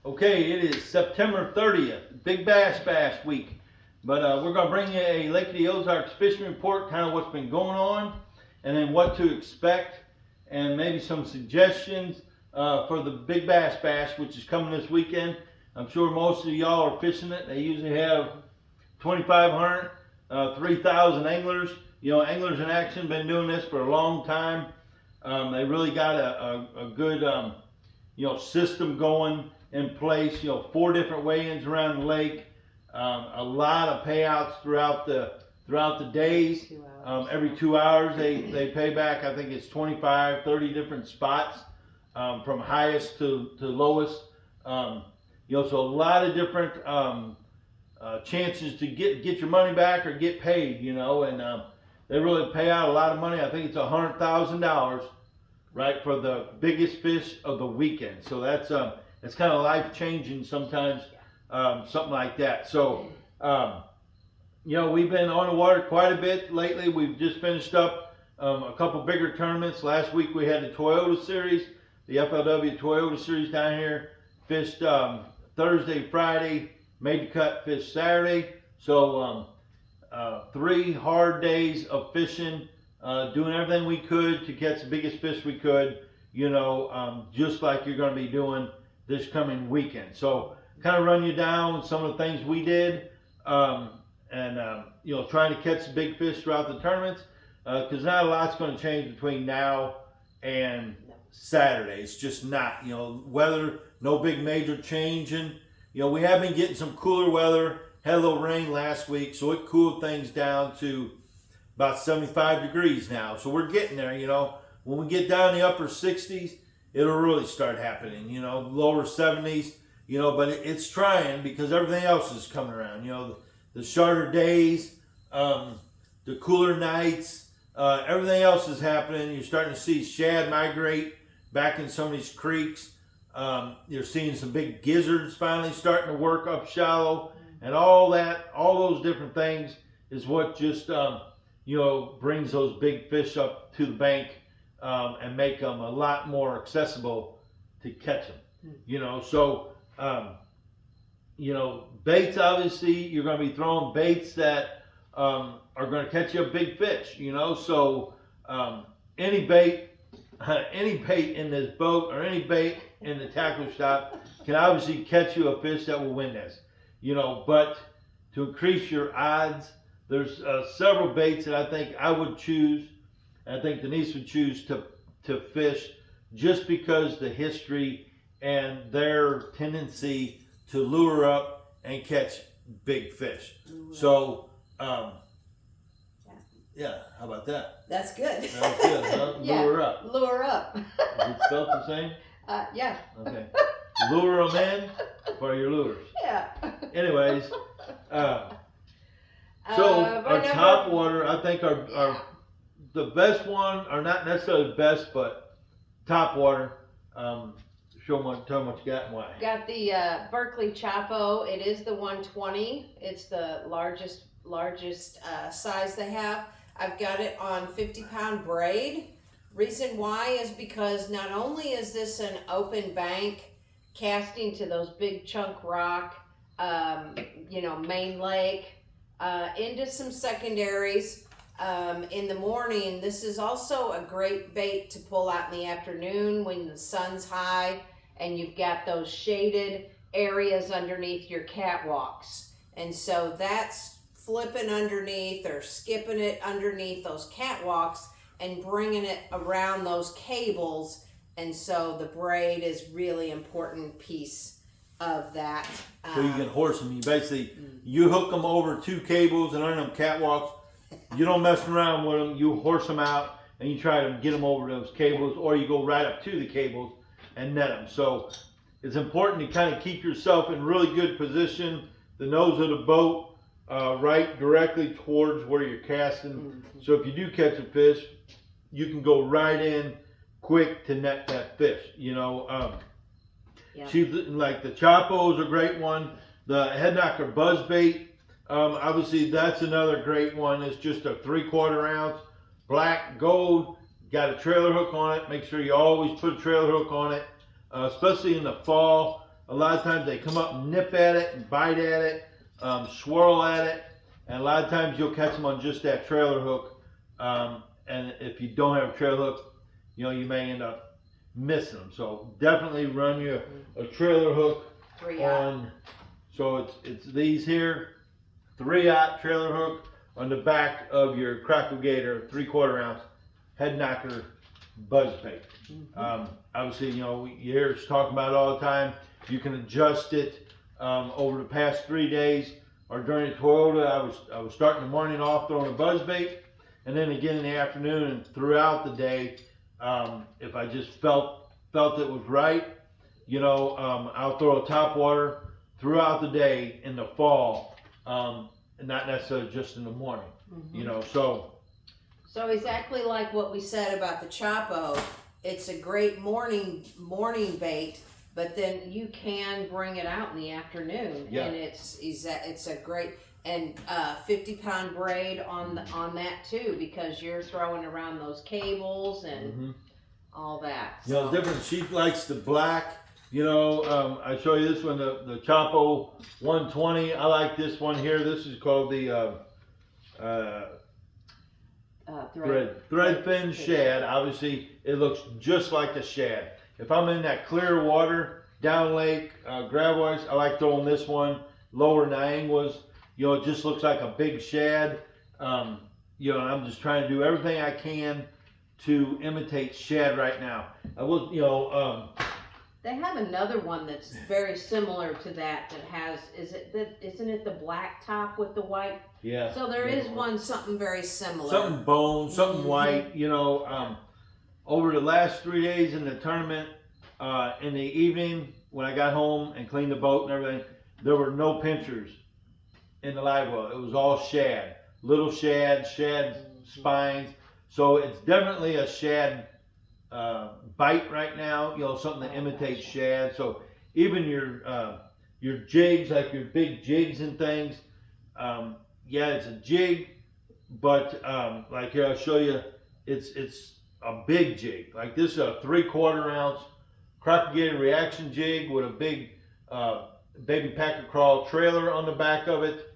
Okay, it is September 30th, Big Bass Bass Week. But we're going to bring you a Lake of the Ozarks fishing report, kind of what's been going on, and then what to expect, and maybe some suggestions for the Big Bass Bash, which is coming this weekend. I'm sure most of y'all are fishing it. They usually have 2,500, 3,000 anglers. You know, Anglers in Action been doing this for a long time. They really got a good system going in place. 4 different weigh-ins around the lake, a lot of payouts throughout the days. Every 2 hours they pay back. I think it's 25, 30 different spots, from highest to lowest. So a lot of different chances to get your money back or get paid. And they really pay out a lot of money. I think it's $100,000, right, for the biggest fish of the weekend. So that's it's kind of life changing sometimes, something like that. So we've been on the water quite a bit lately. We've just finished up a couple bigger tournaments. Last week we had the Toyota Series, the FLW Toyota Series down here. Fished Thursday, Friday, made the cut, fished Saturday. So 3 hard days of fishing, doing everything we could to catch the biggest fish we could, just like you're going to be doing this coming weekend. So kind of run you down some of the things we did, and trying to catch the big fish throughout the tournaments, because not a lot's going to change between now and Saturday. It's just not, weather, no big major changing. We have been getting some cooler weather. Had a little rain last week, so it cooled things down to about 75 degrees now. So we're getting there. When we get down in the upper 60s, it'll really start happening. Lower 70s. But it's trying, because everything else is coming around. The shorter days, the cooler nights, everything else is happening. You're starting to see shad migrate back in some of these creeks. You're seeing some big gizzards finally starting to work up shallow, and all those different things is what just brings those big fish up to the bank, and make them a lot more accessible to catch them. So baits, obviously you're going to be throwing baits that are going to catch you a big fish. So any bait in this boat or any bait in the tackle shop can obviously catch you a fish that will win this. But to increase your odds, there's several baits that I think I would choose, and I think Denise would choose to fish, just because the history and their tendency to lure up and catch big fish. So, yeah, how about that? That's good. That's good, huh? Yeah. Lure up. Lure up. Is it spelled the same? Yeah. Okay. Lure them in for your lures. Yeah. Anyways, so our Topwater, I think our the best one, or not necessarily the best, but Topwater. Tell them what you got and why. Got the Berkeley Chapo. It is the 120. It's the largest size they have. I've got it on 50-pound braid. Reason why is because not only is this an open bank casting to those big chunk rock, main lake, into some secondaries in the morning. This is also a great bait to pull out in the afternoon when the sun's high and you've got those shaded areas underneath your catwalks. And so that's flipping underneath or skipping it underneath those catwalks and bringing it around those cables. And so the braid is really important piece of that. So you can horse them. You hook them over 2 cables and under them catwalks. You don't mess around with them. You horse them out and you try to get them over those cables, or you go right up to the cables and net them. So it's important to kind of keep yourself in really good position. The nose of the boat right directly towards where you're casting. Mm-hmm. So if you do catch a fish, you can go right in quick to net that fish. Like the Chapo is a great one. The head knocker buzzbait, obviously that's another great one. It's just a 3/4 ounce, black gold, got a trailer hook on it. Make sure you always put a trailer hook on it, especially in the fall. a lot of times they come up and nip at it and bite at it, swirl at it, and a lot of times you'll catch them on just that trailer hook. And if you don't have a trailer hook, you know, you may end up missing them. So definitely run you a trailer hook on. So it's these here, 3/0 trailer hook on the back of your Crackle Gator 3/4 ounce head knocker buzzbait. Obviously, you know, you hear us talking about it all the time. You can adjust it over the past 3 days or during the Toyota. I was starting the morning off throwing a buzzbait, and then again in the afternoon and throughout the day. If I just felt it was right, you know, I'll throw a Topwater throughout the day in the fall, and not necessarily just in the morning. You know, so exactly like what we said about the Chapo, it's a great morning bait, but then you can bring it out in the afternoon, and it's a great, and 50-pound braid on that too, because you're throwing around those cables and all that. You know, different. She likes the black. You know, I show you this one, the Chapo 120. I like this one here. This is called the thread fin shad. Obviously, it looks just like a shad. If I'm in that clear water, down lake, gravel ice, I like throwing this one. Lower Nianguas, you know, it just looks like a big shad. You know, I'm just trying to do everything I can to imitate shad right now. I will, you know. They have another one that's very similar to that has, isn't it the black top with the white? Yeah. So there is one, something very similar. Something bone, something white, you know. Over the last 3 days in the tournament, in the evening when I got home and cleaned the boat and everything, there were no pinchers in the live well. It was all shad, little shad spines. So it's definitely a shad bite right now, you know, something that imitates shad. So even your jigs, like your big jigs and things, yeah, it's a jig, but like here I'll show you, it's a big jig. Like this is a 3/4 ounce Crackle Gator reaction jig with a big baby packer crawl trailer on the back of it,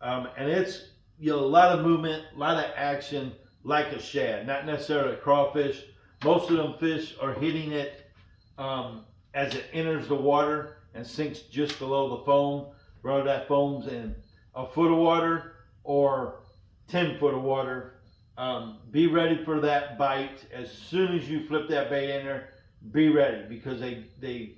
and it's, you know, a lot of movement, a lot of action, like a shad, not necessarily a crawfish. Most of them fish are hitting it as it enters the water and sinks just below the foam, whether that foam's in a foot of water or 10 foot of water. Be ready for that bite. As soon as you flip that bait in there, be ready, because they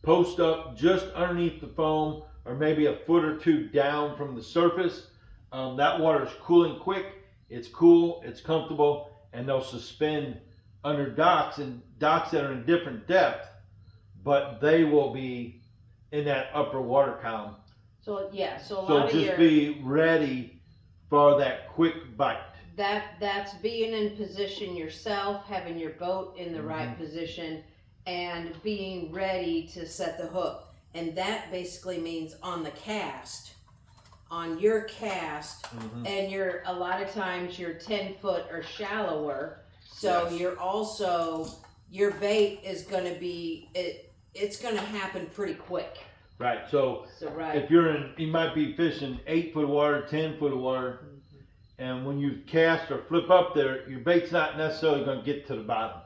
post up just underneath the foam or maybe a foot or two down from the surface. That water is cooling quick. It's cool, it's comfortable, and they'll suspend under docks, and docks that are in different depth, but they will be in that upper water column. So yeah, so just be ready for that quick bite. That's being in position yourself, having your boat in the right position, and being ready to set the hook. And that basically means on the cast, on your cast, and you're a lot of times you're 10 foot or shallower. So you're also, your bait is going to be, it's going to happen pretty quick. Right. So if you're in, you might be fishing 8 foot of water, 10 foot of water, and when you cast or flip up there, your bait's not necessarily going to get to the bottom.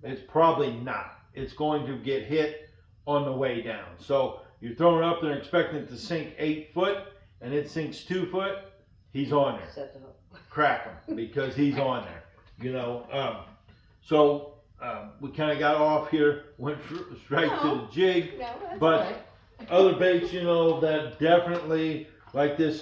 It's probably not. It's going to get hit on the way down. So you're throwing it up there expecting it to sink 8 foot, and it sinks 2 foot. He's on there. Set the hook. Crack him, because he's on there. You know, we kind of got off here, went straight to the jig, but other baits, you know, that definitely, like this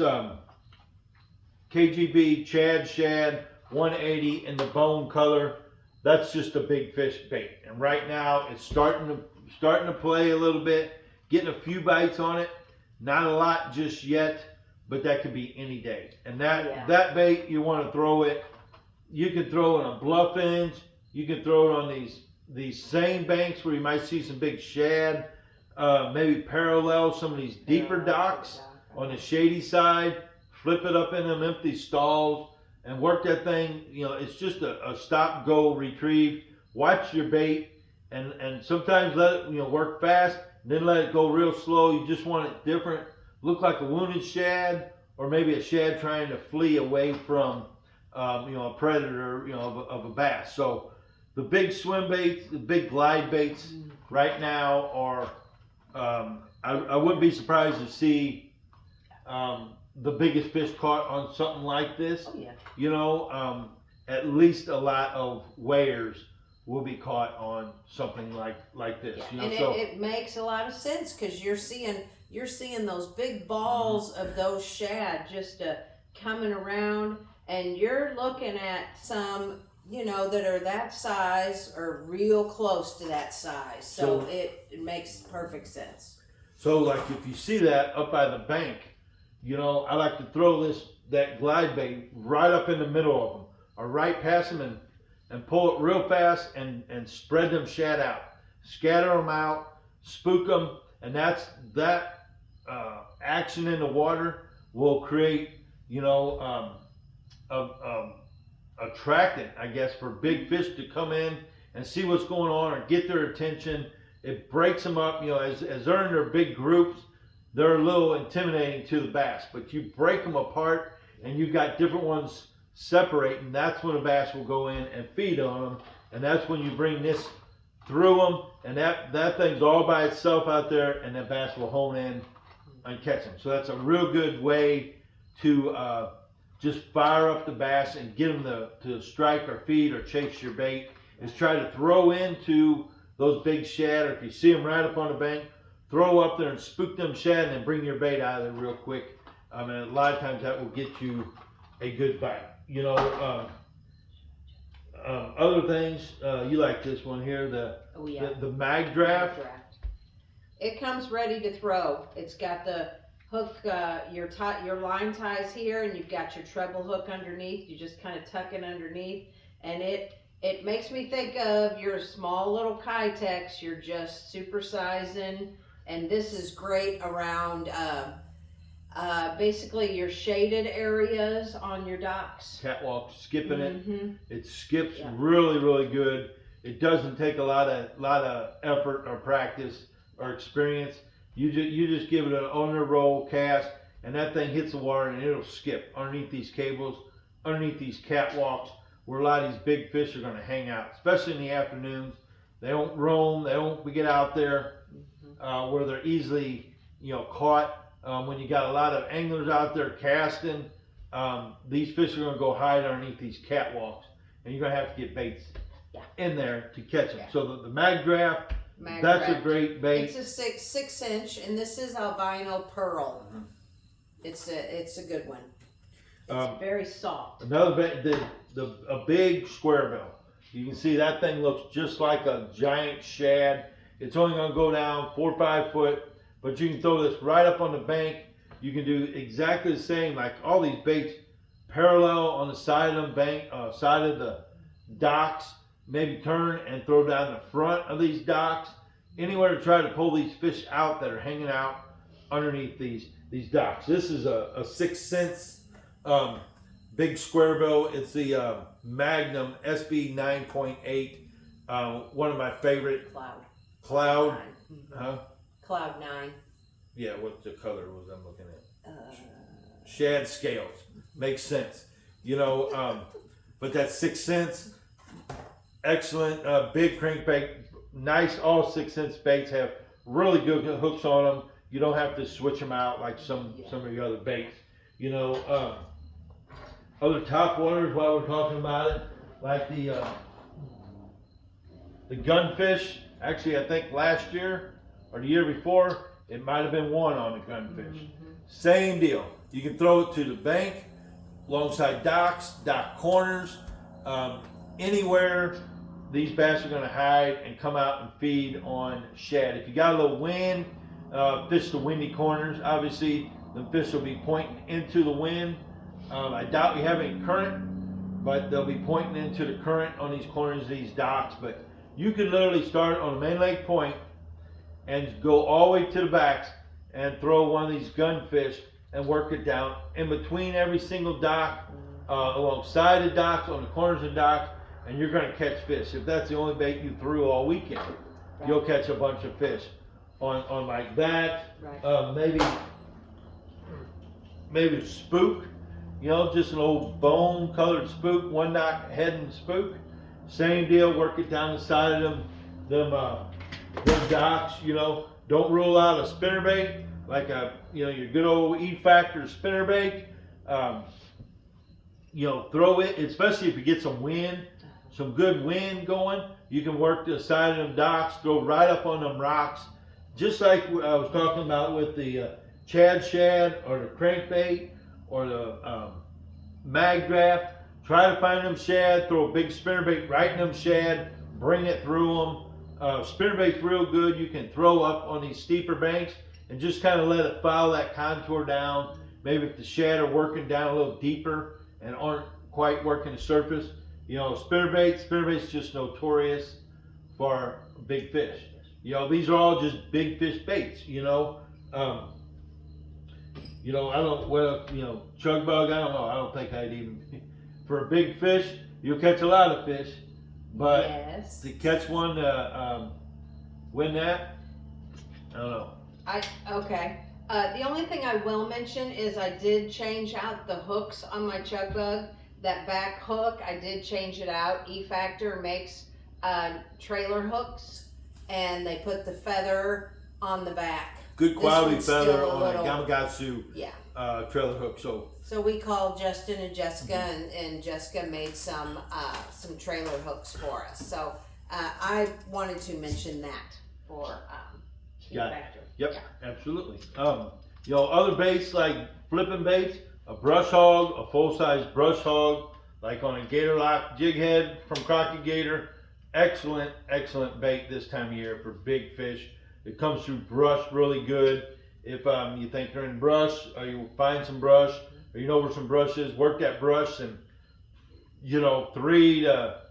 KGB Shad 180 in the bone color, that's just a big fish bait. And right now it's starting to play a little bit, getting a few bites on it, not a lot just yet, but that could be any day. And that bait, you want to throw it. You can throw it on bluff ends. You can throw it on these same banks where you might see some big shad, maybe parallel some of these deeper docks on the shady side. Flip it up in them empty stalls and work that thing. You know, it's just a stop, go, retrieve. Watch your bait, and sometimes let it, you know, work fast then let it go real slow. You just want it different. Look like a wounded shad, or maybe a shad trying to flee away from, a predator, of a bass. So the big swim baits, the big glide baits right now are, I wouldn't be surprised to see the biggest fish caught on something like this. Oh, yeah. At least a lot of weighers will be caught on something like this. Yeah. And it makes a lot of sense, because you're seeing those big balls of those shad just coming around, and you're looking at some that are that size or real close to that size. So it makes perfect sense. So like if you see that up by the bank, I like to throw that glide bait right up in the middle of them, or right past them, and pull it real fast and spread them shad out, scatter them out, spook them, and that action in the water will create attractant, I guess, for big fish to come in and see what's going on or get their attention. It breaks them up. As they're in their big groups, they're a little intimidating to the bass, but you break them apart and you got different ones separating. That's when a bass will go in and feed on them, and that's when you bring this through them, and that thing's all by itself out there, and that bass will hone in and catch them. So that's a real good way to just fire up the bass and get them to strike or feed or chase your bait, is try to throw into those big shad, or if you see them right up on the bank, throw up there and spook them shad, and then bring your bait out of there real quick. And a lot of times that will get you a good bite. Other things, you like this one here, the mag draft. It comes ready to throw. It's got the hook, your line ties here, and you've got your treble hook underneath. You just kind of tuck it underneath, and it makes me think of your small little Kitex. You're just supersizing, and this is great around basically your shaded areas on your docks. Catwalk, skipping it. It skips really, really good. It doesn't take a lot of effort or practice or experience. You just give it an on the roll cast, and that thing hits the water and it'll skip underneath these cables, underneath these catwalks, where a lot of these big fish are going to hang out, especially in the afternoons. They don't roam. They don't get out there where they're easily caught. When you got a lot of anglers out there casting, these fish are going to go hide underneath these catwalks, and you're going to have to get baits in there to catch them. So the mag draft, that's a great bait. It's a 6 inch, and this is albino pearl. It's a good one. It's very soft. Another bait, a big square bill. You can see that thing looks just like a giant shad. It's only going to go down 4 or 5 foot. But you can throw this right up on the bank. You can do exactly the same, like all these baits, parallel on the side of the bank, side of the docks. Maybe turn and throw down the front of these docks. Anywhere to try to pull these fish out that are hanging out underneath these docks. This is a 6 cents big square bill. It's the Magnum SB 9.8. One of my favorite. Cloud. Huh? Cloud 9. Yeah, what the color was I'm looking at? Shad scales. Makes sense. But that's 6 cents. Excellent. Big crankbait. Nice. All 6 cents baits have really good hooks on them. You don't have to switch them out like some of your other baits. Other top waters, while we're talking about it, like the gunfish. Actually, I think last year or the year before, it might have been one on the gunfish. Same deal. You can throw it to the bank, alongside docks, dock corners, anywhere these bass are going to hide and come out and feed on shad. If you got a little wind, fish the windy corners. Obviously, the fish will be pointing into the wind. I doubt we have any current, but they'll be pointing into the current on these corners of these docks. But you can literally start on the main lake point and go all the way to the backs and throw one of these gunfish and work it down in between every single dock, alongside the docks, on the corners of the docks, and you're going to catch fish. If that's the only bait you threw all weekend, you'll catch a bunch of fish. on like that. Right. Maybe a spook, you know, just an old bone colored spook, one knot head and spook. Same deal, work it down the side of them docks, you know. Don't rule out a spinnerbait, like your good old E-Factor spinnerbait. Throw it, especially if you get some wind, some good wind going. You can work the side of them docks, throw right up on them rocks, just like I was talking about with the Shad or the Crankbait or the mag draft. Try to find them shad, throw a big spinnerbait right in them shad, bring it through them. Spinnerbait's real good. You can throw up on these steeper banks and just kind of let it follow that contour down. Maybe if the shad are working down a little deeper and aren't quite working the surface. You know, spinnerbait's just notorious for big fish. You know, these are all just big fish baits, you know. I don't, chug bug, I don't know. I don't think I'd even, for a big fish, you'll catch a lot of fish. But yes. To catch one, win that, I don't know. Okay. The only thing I will mention is I did change out the hooks on my chug bug. That back hook, I did change it out. E-Factor makes trailer hooks, and they put the feather on the back. Good quality feather on a Gamakatsu trailer hook. So we called Justin and Jessica, and Jessica made some trailer hooks for us. So I wanted to mention that for E-Factor. Yep, yeah. Absolutely. Other baits like flipping baits, a brush hog, a full-size brush hog, like on a gator lock jig head from Crockett Gator. Excellent bait this time of year for big fish. It comes through brush really good. If you think they're in brush, or you find some brush, or you know where some brush is, work that brush and 3 to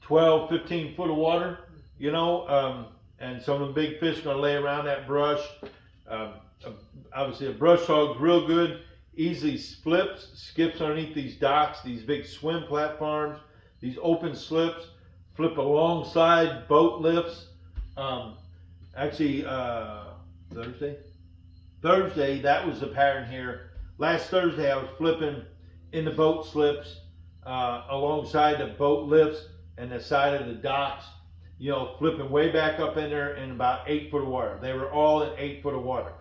12, 15 foot of water, and some of the big fish are gonna lay around that brush. Obviously a brush hog's real good, easily skips underneath these docks, these big swim platforms, these open slips, flip alongside boat lifts. Thursday, that was the pattern here. Last Thursday, I was flipping in the boat slips, alongside the boat lifts and the side of the docks, flipping way back up in there in about 8 foot of water. They were all in 8 foot of water.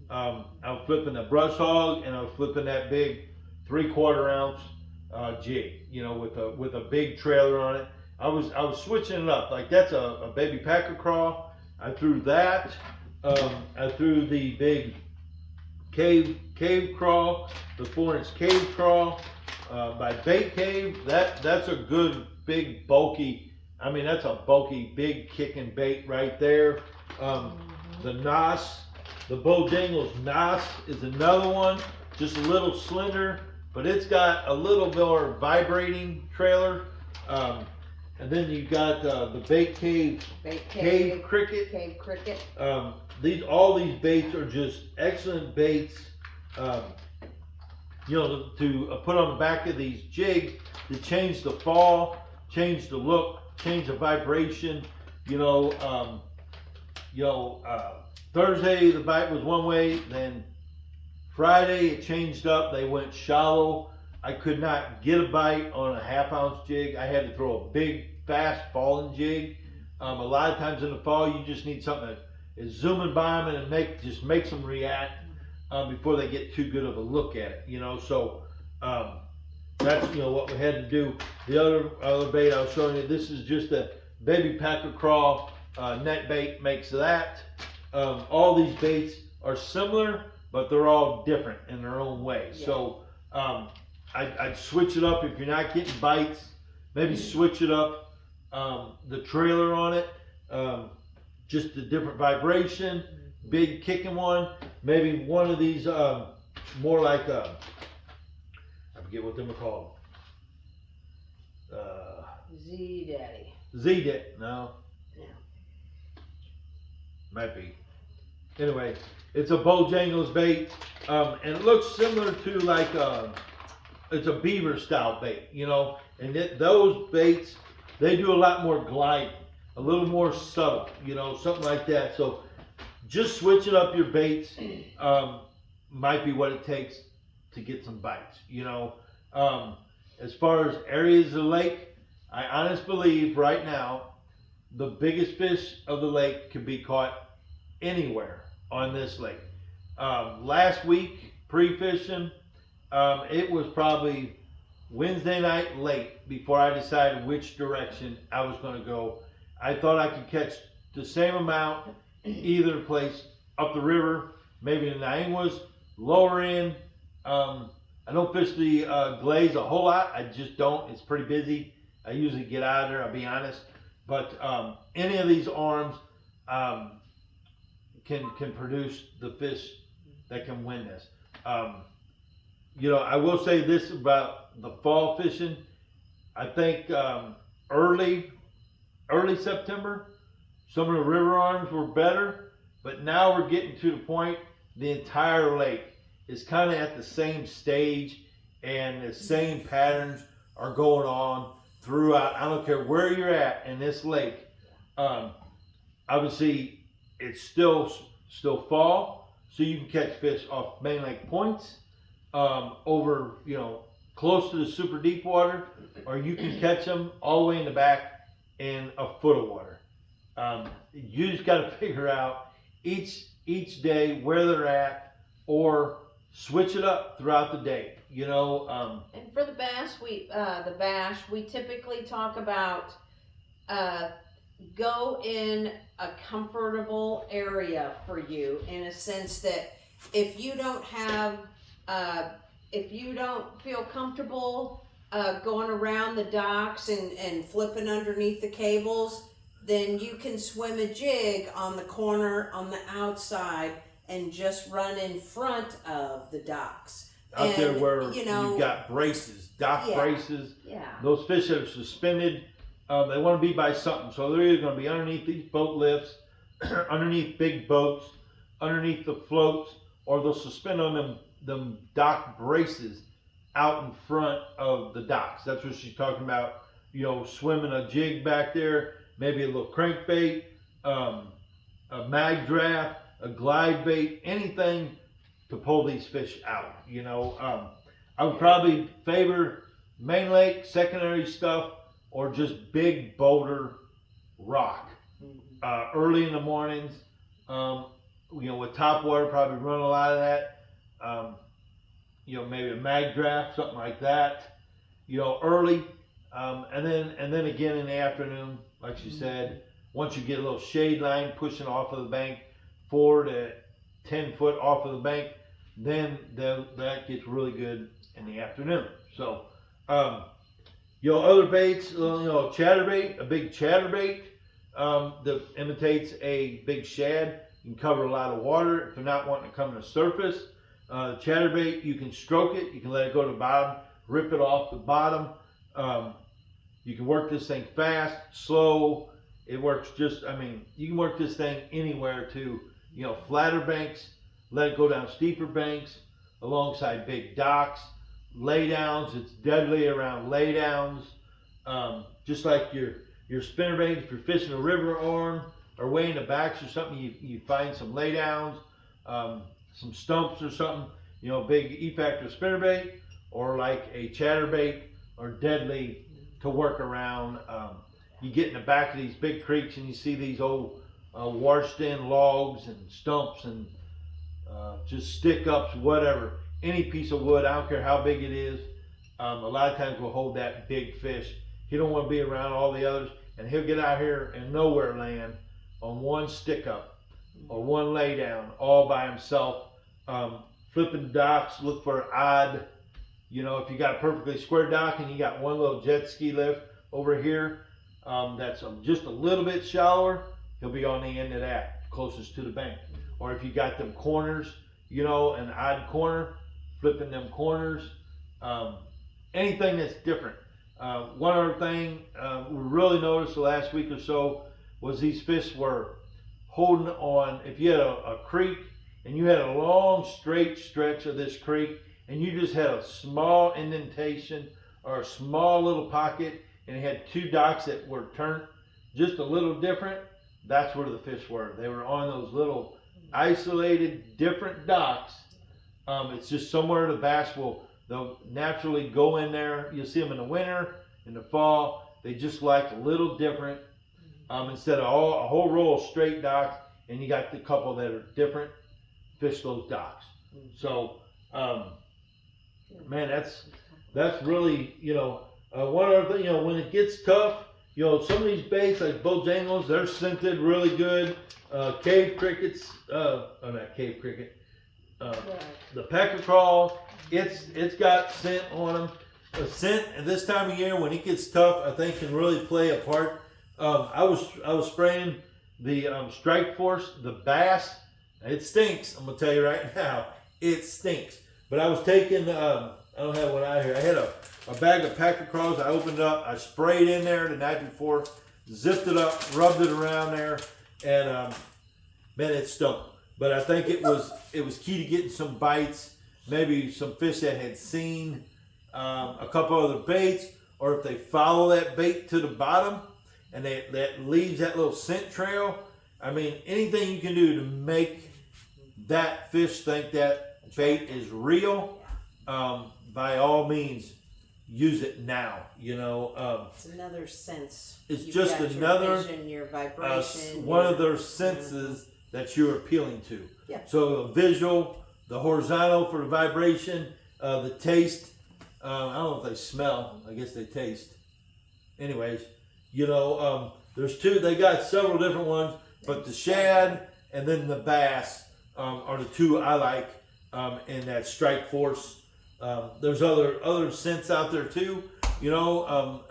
I was flipping the brush hog, and I was flipping that big 3/4 ounce jig, with a big trailer on it. I was switching it up. Like that's a baby packer crawl. I threw that. I threw the big cave crawl, the 4-inch cave crawl by Bait Cave. That's a good big bulky. I mean, that's a bulky big kicking bait right there. The Nos, the Bojangles Nos is another one, just a little slender, but it's got a little more vibrating trailer. And then you got the Bait Cave Cricket. Cave Cricket. All these baits are just excellent baits. To put on the back of these jigs to change the fall, change the look, change the vibration. Thursday the bite was one way, then Friday it changed up. They went shallow. I could not get a bite on a 1/2 ounce jig. I had to throw a big, fast falling jig. A lot of times in the fall, you just need something that is zooming by them and just makes them react before they get too good of a look at it. So that's what we had to do. The other bait I was showing you, this is just a baby packer crawl net bait makes that. All these baits are similar, but they're all different in their own way. Yeah. So I'd switch it up if you're not getting bites. Maybe switch it up, the trailer on it, just a different vibration, big kicking one. Maybe one of these more like I forget what them are called. Z-Daddy. Z-Daddy, no. Yeah. Might be. Anyway, it's a Bojangles bait, and it looks similar to like it's a beaver style bait, and those baits, they do a lot more gliding, a little more subtle, something like that. So just switching up your baits might be what it takes to get some bites. You know, as far as areas of the lake, I honestly believe right now the biggest fish of the lake can be caught anywhere on this lake. Last week, pre-fishing, it was probably Wednesday night late before I decided which direction I was going to go. I thought I could catch the same amount either place up the river, maybe the Nianguas, lower in. I don't fish the Glaze a whole lot. I just don't. It's pretty busy. I usually get out of there, I'll be honest. But any of these arms can produce the fish that can win this. You know, I will say this about the fall fishing. I think early September, some of the river arms were better, but now we're getting to the point the entire lake is kind of at the same stage and the same patterns are going on throughout. I don't care where you're at in this lake. Obviously, it's still fall, so you can catch fish off main lake points, over, you know, close to the super deep water, or you can catch them all the way in the back in a foot of water. You just got to figure out each day where they're at, or switch it up throughout the day. You know. And for the bass, we typically talk about go in a comfortable area for you, in a sense that if you don't feel comfortable going around the docks and flipping underneath the cables, then you can swim a jig on the corner on the outside and just run in front of the docks. Out there where you've got braces, dock braces. Yeah. Those fish that are suspended, they want to be by something. So they're either going to be underneath these boat lifts, underneath big boats, underneath the floats, or they'll suspend on them dock braces out in front of the docks. That's what she's talking about. You know, swimming a jig back there, maybe a little crankbait, a mag draft, a glide bait, anything to pull these fish out. You know, I would probably favor main lake, secondary stuff, or just big boulder rock. Early in the mornings, you know, with Topwater, probably run a lot of that. You know, maybe a mag draft, something like that. You know, early, and then again in the afternoon, like she said. Once you get a little shade line pushing off of the bank, 4 to 10 foot off of the bank, then that gets really good in the afternoon. So, you know, other baits, you know, chatterbait, a big chatterbait that imitates a big shad. You can cover a lot of water if you're not wanting to come to the surface. Chatterbait, you can stroke it, you can let it go to the bottom, rip it off the bottom. You can work this thing fast, slow. It works just, I mean, you can work this thing anywhere too. You know, flatter banks, let it go down steeper banks, alongside big docks, laydowns. It's deadly around laydowns. Just like your spinnerbait, if you're fishing a river arm or way in the backs or something, you find some laydowns, some stumps or something, you know, big E-factor spinnerbait, or like a chatterbait, are deadly to work around. You get in the back of these big creeks and you see these old washed in logs and stumps and just stick ups, whatever, any piece of wood, I don't care how big it is. A lot of times will hold that big fish. He don't want to be around all the others, and he'll get out here and nowhere land on one stick up or one lay down all by himself. Flipping docks, look for odd, you know, if you got a perfectly square dock and you got one little jet ski lift over here, that's just a little bit shallower, he'll be on the end of that, closest to the bank. Or if you got them corners, you know, an odd corner, flipping them corners, anything that's different. One other thing we really noticed the last week or so was these fish were holding on. If you had a creek and you had a long straight stretch of this creek and you just had a small indentation or a small little pocket and it had two docks that were turned just a little different, that's where the fish were. They were on those little isolated, different docks. It's just somewhere the bass they'll naturally go in there. You'll see them in the winter, in the fall. They just like a little different. Instead of a whole row of straight docks, and you got the couple that are different, fish those docks. So, man, that's really, one other thing, when it gets tough, some of these baits like Bojangles, they're scented really good. Cave crickets, not cave cricket, the pecker crawl, it's got scent on them. A scent at this time of year when it gets tough, I think can really play a part. I was spraying the Strike Force, the bass. It stinks. I'm gonna tell you right now, it stinks. But I was taking, I don't have one out here. I had a bag of pecker crawls. I opened it up. I sprayed in there the night before, zipped it up, rubbed it around there, and man, it stunk. But I think it was key to getting some bites. Maybe some fish that had seen a couple other baits, or if they follow that bait to the bottom and that leaves that little scent trail. I mean, anything you can do to make that fish think that bait is real, by all means, use it now. It's another sense. It's You've just got another your vision, your vibration, one of those senses that you're appealing to. Yeah. So the visual, the horizontal for the vibration, the taste. I don't know if they smell. I guess they taste. Anyways, there's two. They got several different ones, but the shad and then the bass are the two I like in that Strike Force. There's other scents out there too, and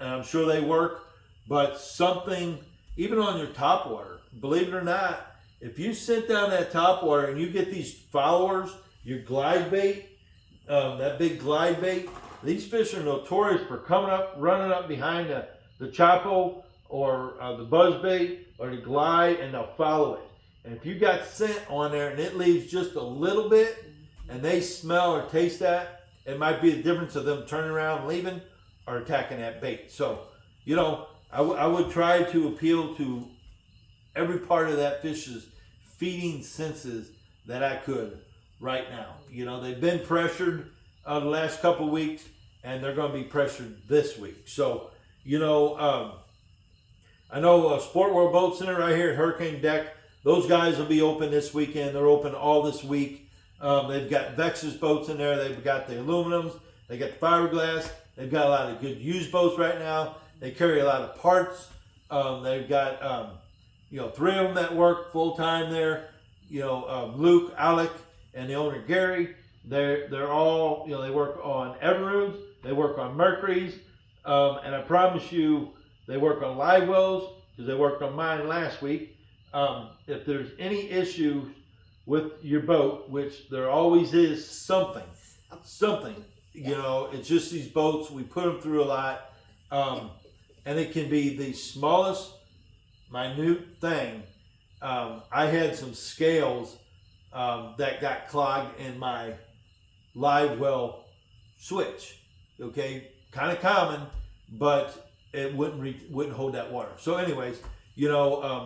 I'm sure they work. But something, even on your topwater, believe it or not, if you sit down that topwater and you get these followers, your glide bait, that big glide bait, these fish are notorious for running up behind the Chapo or the buzzbait or the glide, and they'll follow it. And if you got scent on there and it leaves just a little bit, and they smell or taste that, it might be the difference of them turning around and leaving or attacking that bait. So, I would try to appeal to every part of that fish's feeding senses that I could right now. They've been pressured the last couple of weeks, and they're going to be pressured this week. So, I know Sport World Boat Center right here at Hurricane Deck, those guys will be open this weekend. They're open all this week. They've got Vex's boats in there. They've got the aluminums. They got the fiberglass. They've got a lot of good used boats right now. They carry a lot of parts. They've got, 3 of them that work full time there. Luke, Alec, and the owner Gary. They're all, they work on Evinrudes. They work on Mercury's. And I promise you, they work on live wells because they worked on mine last week. If there's any issue with your boat, which there always is something, it's just these boats, we put them through a lot. And it can be the smallest, minute thing. I had some scales that got clogged in my live well switch. Okay, kind of common, but it wouldn't hold that water. So anyways,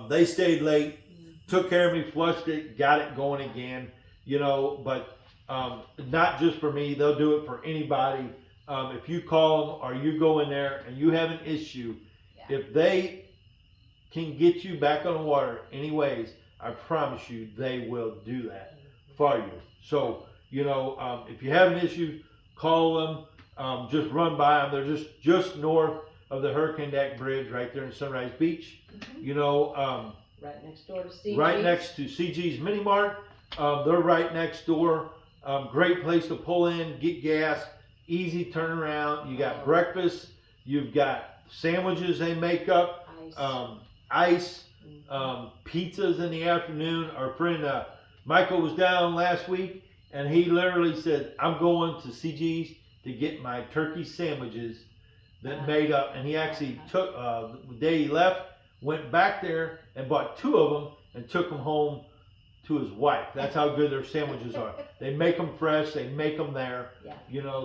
they stayed late, took care of me, flushed it, got it going again, but not just for me, they'll do it for anybody. If you call them or you go in there and you have an issue, if they can get you back on the water anyways, I promise you they will do that for you. So, if you have an issue, call them, just run by them. They're just north of the Hurricane Deck Bridge right there in Sunrise Beach. Right next door to CG's. Right next to CG's Mini Mart. They're right next door. Great place to pull in, get gas, easy turnaround. You got breakfast. You've got sandwiches they make up. Ice. Pizzas in the afternoon. Our friend Michael was down last week, and he literally said, I'm going to CG's to get my turkey sandwiches that made up. And he actually took, the day he left, went back there and bought 2 of them and took them home to his wife. That's how good their sandwiches are. They make them fresh. They make them there. Yeah.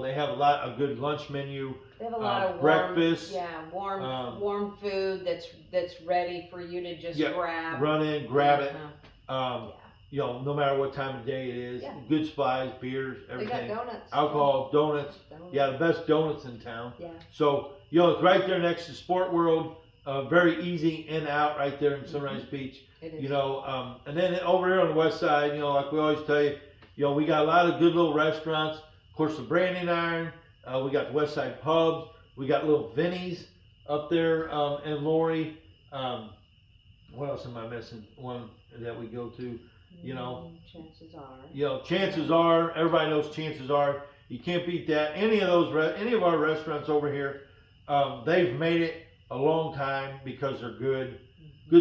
They have a good lunch menu. They have a lot of breakfast. Warm food that's ready for you to just grab. Run in, grab it. you know, no matter what time of day it is, Yeah. good supplies, beers, They everything, got donuts. alcohol, donuts. Donuts. Yeah, the best donuts in town. Yeah. So, you know, it's right there next to Sport World. Very easy in and out right there in Sunrise Beach. It is. You know, and then over here on the west side, you know, like we always tell you, you know, we got a lot of good little restaurants. Of course, the Branding Iron. We got the West Side Pubs. We got little Vinny's up there in Lori. What else am I missing? One that we go to, you know. Chances are. You know, chances are, everybody knows chances are, you can't beat that. Any of our restaurants over here, they've made it a long time because they're good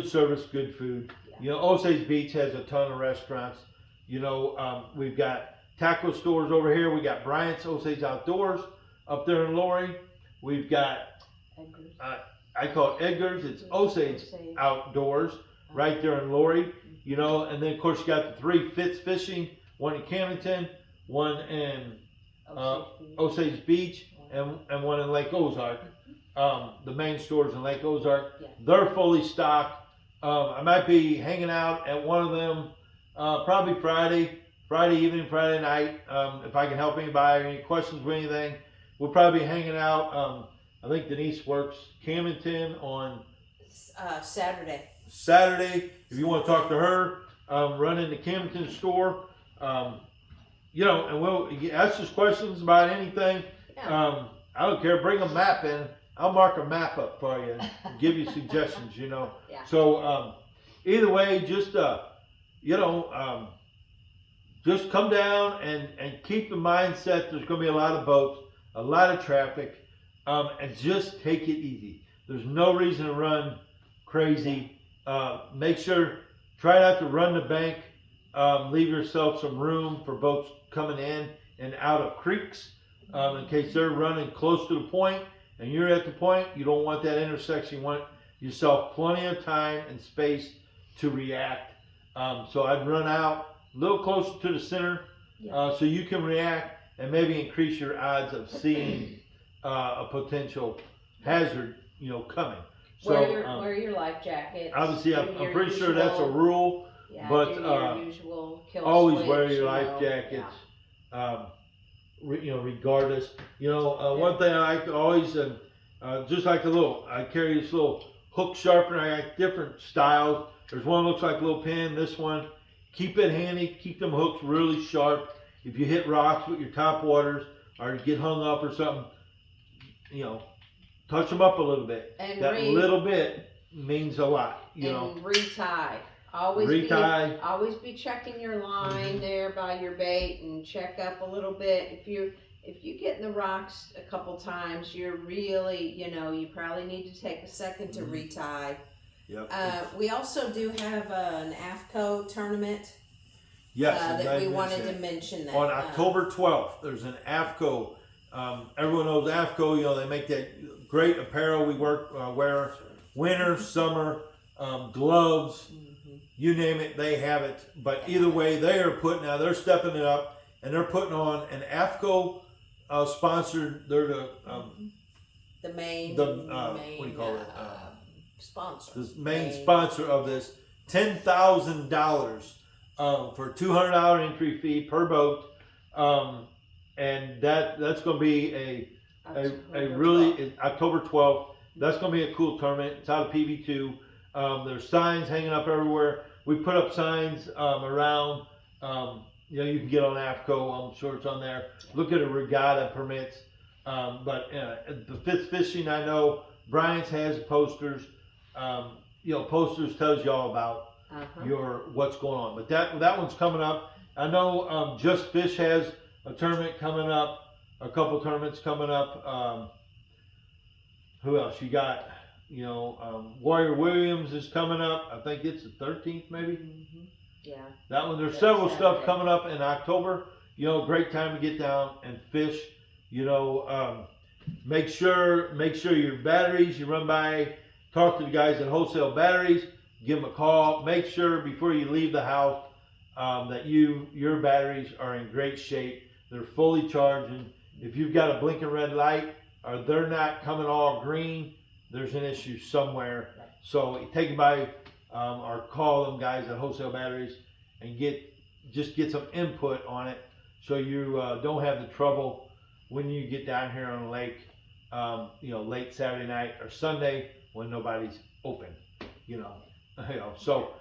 service, good food. Yeah. You know, Osage Beach has a ton of restaurants. You know, we've got taco stores over here. We got Bryant's Osage Outdoors up there in Lori. We've got, Edgar's. I call it Edgar's. It's Osage Outdoors right there in Lori. You know, and then of course you got the 3 Fitz Fishing, one in Camdenton, one in Osage Beach, and one in Lake Ozark. The main stores in Lake Ozark, Yeah. they're fully stocked. I might be hanging out at one of them probably Friday evening, Friday night. If I can help anybody, any questions with anything, we'll probably be hanging out. I think Denise works Camdenton on Saturday. If you want to talk to her, run into Camdenton store. You know, and we'll ask us questions about anything. Yeah. I don't care. Bring a map in. I'll mark a map up for you and give you suggestions. You know. Yeah. So either way, just you know, just come down and keep the mindset. There's going to be a lot of boats, a lot of traffic, and just take it easy. There's no reason to run crazy. Make sure, try not to run the bank. Leave yourself some room for boats coming in and out of creeks in case they're running close to the point and you're at the point. You don't want that intersection. You want yourself plenty of time and space to react. So I'd run out a little closer to the center so you can react and maybe increase your odds of seeing a potential hazard, you know, coming. So wear your life jacket. Obviously, I'm pretty sure that's a rule. Yeah, but do your usual kill always switch, wear your life jackets. Yeah. You know, regardless. You know, one thing I always just like I carry this little hook sharpener. I got different styles. There's one that looks like a little pin. This one, keep it handy. Keep them hooks really sharp. If you hit rocks with your topwaters or you get hung up or something, you know, touch them up a little bit. And that little bit means a lot. You know. Retie. Always be checking your line there by your bait and check up a little bit. If you get in the rocks a couple times, you're really, you know, you probably need to take a second to retie. Yep. We also do have an AFCO tournament. Yes, that we wanted to mention that. On October 12th, there's an AFCO. Everyone knows AFCO. You know, they make that great apparel we wear winter, summer, gloves. You name it, they have it. But either way, they're stepping it up, and they're putting on an AFCO sponsored. They're the main what do you call it? Sponsor. The main sponsor of this, $10,000 for $200 entry fee per boat, and that's going to be a really October 12th. That's going to be a cool tournament. It's out of PB2. There's signs hanging up everywhere. We put up signs around. You know, you can get on AFCO. I'm sure it's on there. Look at a regatta permits. But the Fitz Fishing, I know Bryant's has posters. You know, posters tells you all about what's going on. But that one's coming up. I know Just Fish has a tournament coming up. A couple tournaments coming up. Who else you got? You know, Warrior Williams is coming up. I think it's the 13th, maybe. Yeah. That one. There's several stuff coming up in October. You know, great time to get down and fish. You know, make sure your batteries. You run by, talk to the guys at Wholesale Batteries. Give them a call. Make sure before you leave the house that your batteries are in great shape. They're fully charging. If you've got a blinking red light or they're not coming all green, there's an issue somewhere. So take it by or call them guys at Wholesale Batteries and just get some input on it, so you don't have the trouble when you get down here on the lake, late Saturday night or Sunday when nobody's open, So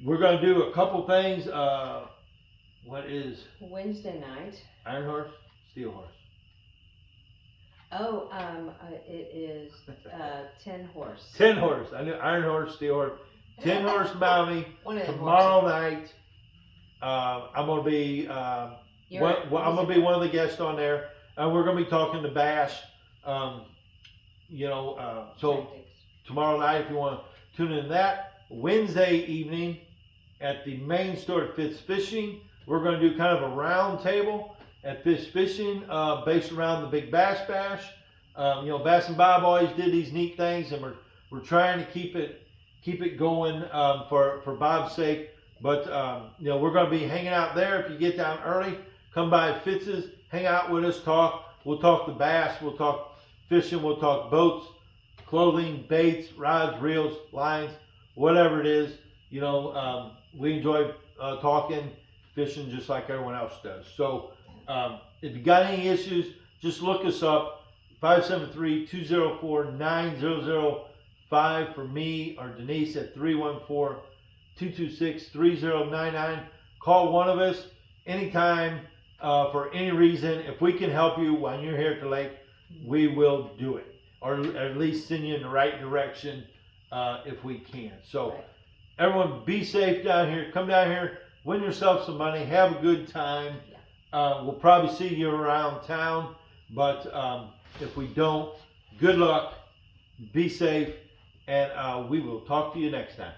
we're going to do a couple things. What is Wednesday night? Iron horse, steel horse? Oh, it is 10 horse. 10 horse. I knew iron horse, steel horse. 10 horse Mountie tomorrow night. I'm gonna be I'm gonna be one of the guests on there, and we're gonna be talking to Bash. So tomorrow night, if you want to tune in that. Wednesday evening at the main store at Fitz Fishing, we're going to do kind of a round table at Fitz Fishing, based around the big Bass Bash. Bass and Bob always did these neat things, and we're trying to keep it going for Bob's sake. But we're going to be hanging out there. If you get down early, come by Fitz's, hang out with us, talk. We'll talk the bass, we'll talk fishing, we'll talk boats, clothing, baits, rods, reels, lines, whatever it is. We enjoy talking, fishing just like everyone else does. So if you got any issues, just look us up, 573-204-9005 for me or Denise at 314-226-3099. Call one of us anytime for any reason. If we can help you while you're here at the lake, we will do it, or at least send you in the right direction if we can. So everyone, be safe down here. Come down here, win yourself some money, have a good time. We'll probably see you around town, but if we don't, good luck, be safe, and we will talk to you next time.